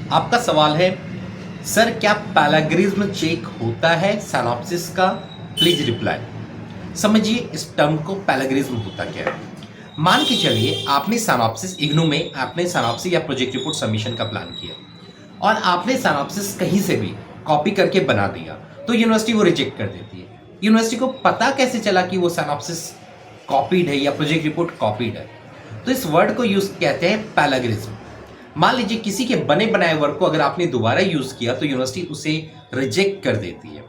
आपका सवाल है, सर क्या पैराग्रिज्म चेक होता है सिनॉप्सिस का? Please reply. समझिए इस टर्म को, पैराग्रिज्म होता क्या है। मान के चलिए आपने सिनॉप्सिस इग्नू में आपने सिनॉप्सिस या प्रोजेक्ट रिपोर्ट सबमिशन का प्लान किया और आपने सिनॉप्सिस कहीं से भी कॉपी करके बना दिया तो यूनिवर्सिटी वो रिजेक्ट कर देती है। यूनिवर्सिटी को पता कैसे चला कि वो सिनॉप्सिस कॉपीड है या प्रोजेक्ट रिपोर्ट कॉपीड है? तो इस वर्ड को यूज कहते हैं पैराग्रिज्म। मान लीजिए किसी के बने बनाए वर्क को अगर आपने दोबारा यूज किया तो यूनिवर्सिटी उसे रिजेक्ट कर देती है।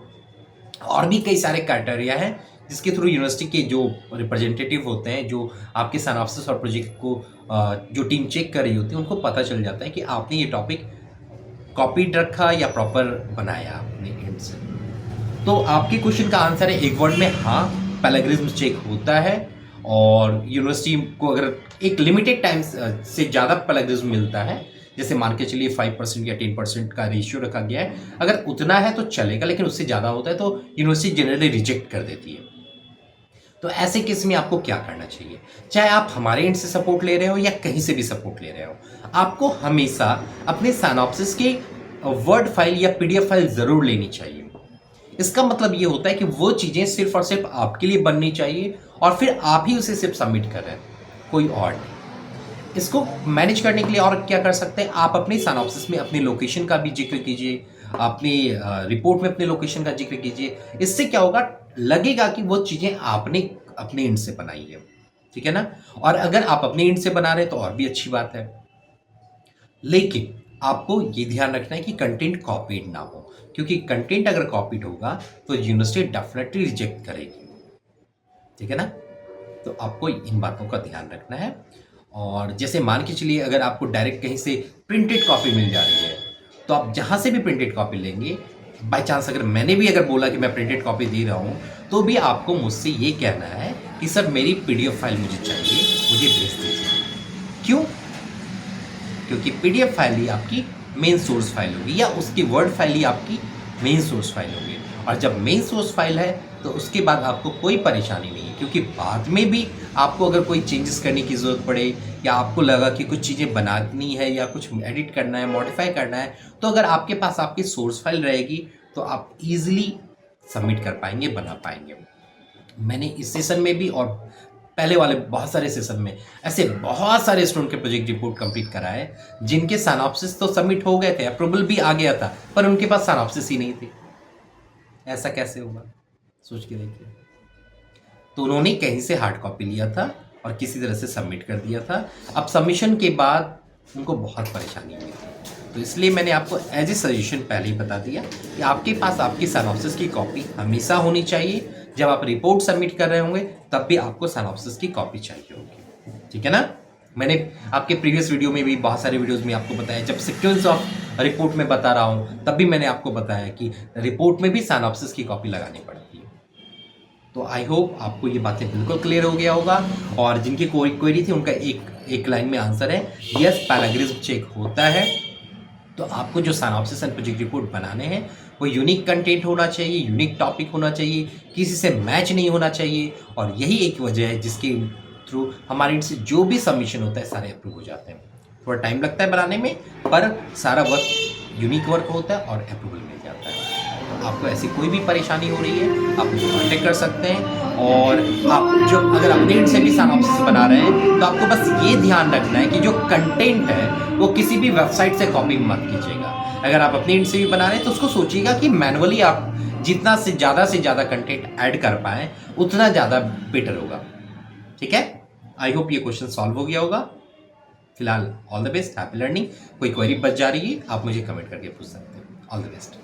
और भी कई सारे क्राइटेरिया हैं जिसके थ्रू यूनिवर्सिटी के जो रिप्रेजेंटेटिव होते हैं, जो आपके सिनॉप्सिस और प्रोजेक्ट को जो टीम चेक कर रही होती है, उनको पता चल जाता है कि आपने ये टॉपिक कॉपीड रखा या प्रॉपर बनाया अपने एंड से। तो आपके क्वेश्चन का आंसर है एक वर्ड में, हाँ पैराग्रिज्म चेक होता है। और यूनिवर्सिटी को अगर एक लिमिटेड टाइम से ज़्यादा पैराग्रिज्म मिलता है, जैसे मान के चलिए 5% या 10% का रेशियो रखा गया है, अगर उतना है तो चलेगा, लेकिन उससे ज़्यादा होता है तो यूनिवर्सिटी जनरली रिजेक्ट कर देती है। तो ऐसे केस में आपको क्या करना चाहिए? चाहे आप हमारे एंड से सपोर्ट ले रहे हो या कहीं से भी सपोर्ट ले रहे हो, आपको हमेशा अपने सिनॉप्सिस की वर्ड फाइल या पीडीएफ फाइल ज़रूर लेनी चाहिए। इसका मतलब ये होता है कि वो चीज़ें सिर्फ और सिर्फ आपके लिए बननी चाहिए और फिर आप ही उसे सिर्फ सबमिट कर रहे हैं, कोई और नहीं। इसको मैनेज करने के लिए और क्या कर सकते हैं, आप अपने सिनॉप्सिस में अपनी लोकेशन का भी जिक्र कीजिए, अपनी रिपोर्ट में अपने लोकेशन का जिक्र कीजिए। इससे क्या होगा, लगेगा कि वो चीज़ें आपने अपने एंड से बनाई है, ठीक है ना। और अगर आप अपने एंड से बना रहे हैं तो और भी अच्छी बात है, लेकिन आपको ये ध्यान रखना है कि कंटेंट कॉपीड ना हो, क्योंकि कंटेंट अगर कॉपीड होगा तो यूनिवर्सिटी डेफिनेटली रिजेक्ट करेगी, ठीक है ना। तो आपको इन बातों का ध्यान रखना है। और जैसे मान के चलिए अगर आपको डायरेक्ट कहीं से प्रिंटेड कॉपी मिल जा रही है तो आप जहाँ से भी प्रिंटेड कॉपी लेंगे, बाय चांस अगर मैंने भी अगर बोला कि मैं प्रिंटेड कॉपी दे रहा हूँ, तो भी आपको मुझसे ये कहना है कि सर मेरी पीडीएफ फाइल मुझे चाहिए, मुझे भेज दीजिए। क्यों? क्योंकि पीडीएफ फाइल ही आपकी मेन सोर्स फाइल होगी या उसकी वर्ड फाइल ही आपकी मेन सोर्स फाइल होगी। और जब मेन सोर्स फाइल है तो उसके बाद आपको कोई परेशानी नहीं है, क्योंकि बाद में भी आपको अगर कोई चेंजेस करने की ज़रूरत पड़े या आपको लगा कि कुछ चीज़ें बनानी है या कुछ एडिट करना है, मॉडिफाई करना है, तो अगर आपके पास आपकी सोर्स फाइल रहेगी तो आप ईजिली सबमिट कर पाएंगे, बना पाएंगे। मैंने इस सेशन में भी और पहले वाले बहुत सारे सेशन में ऐसे बहुत सारे स्टूडेंट के प्रोजेक्ट रिपोर्ट कंप्लीट कराए जिनके सिनॉप्सिस तो सबमिट हो गए थे, अप्रूवल भी आ गया था, पर उनके पास सिनॉप्सिस ही नहीं थी। ऐसा कैसे होगा, सोच के देखिए। तो उन्होंने कहीं से हार्ड कॉपी लिया था और किसी तरह से सबमिट कर दिया था। अब सबमिशन के बाद उनको बहुत परेशानी हुई थी, तो इसलिए मैंने आपको एज ए सजेशन पहले ही बता दिया कि आपके पास आपकी सिनॉप्सिस की कॉपी हमेशा होनी चाहिए। जब आप रिपोर्ट सबमिट कर रहे होंगे तब भी आपको सिनॉप्सिस की कॉपी चाहिए होगी, ठीक है ना। मैंने आपके प्रीवियस वीडियो में भी बहुत सारे वीडियोस में आपको बताया, जब सीक्वेंस ऑफ रिपोर्ट में बता रहा हूँ तब भी मैंने आपको बताया कि रिपोर्ट में भी सिनॉप्सिस की कॉपी लगानी पड़ती है। तो आई होप आपको ये बातें बिल्कुल क्लियर हो गया होगा। और जिनकी कोई क्वेरी थी उनका एक लाइन में आंसर है, यस पैराग्रिज्म चेक होता है। तो आपको जो सिनॉप्सिस एंड प्रोजेक्ट रिपोर्ट बनाने हैं वो यूनिक कंटेंट होना चाहिए, यूनिक टॉपिक होना चाहिए, किसी से मैच नहीं होना चाहिए। और यही एक वजह है जिसके थ्रू हमारे इनसे जो भी सबमिशन होता है सारे अप्रूव हो जाते हैं। थोड़ा टाइम लगता है बनाने में, पर सारा वर्क यूनिक वर्क होता है और अप्रूवल मिल जाता है। आपको ऐसी कोई भी परेशानी हो रही है आप मुझे कॉन्टेक्ट कर सकते हैं। और आप जो अगर अपने एंड से भी सिनॉप्सिस बना रहे हैं तो आपको बस ये ध्यान रखना है कि जो कंटेंट है वो किसी भी वेबसाइट से कॉपी मत कीजिएगा। अगर आप अपने एंड से भी बना रहे हैं तो उसको सोचिएगा कि मैनुअली आप जितना से ज़्यादा कंटेंट ऐड कर पाएँ उतना ज़्यादा बेटर होगा, ठीक है। आई होप ये क्वेश्चन सॉल्व हो गया होगा। फिलहाल all the best, happy learning. कोई क्वेरी बच जा रही है आप मुझे कमेंट करके पूछ सकते हैं। All the best.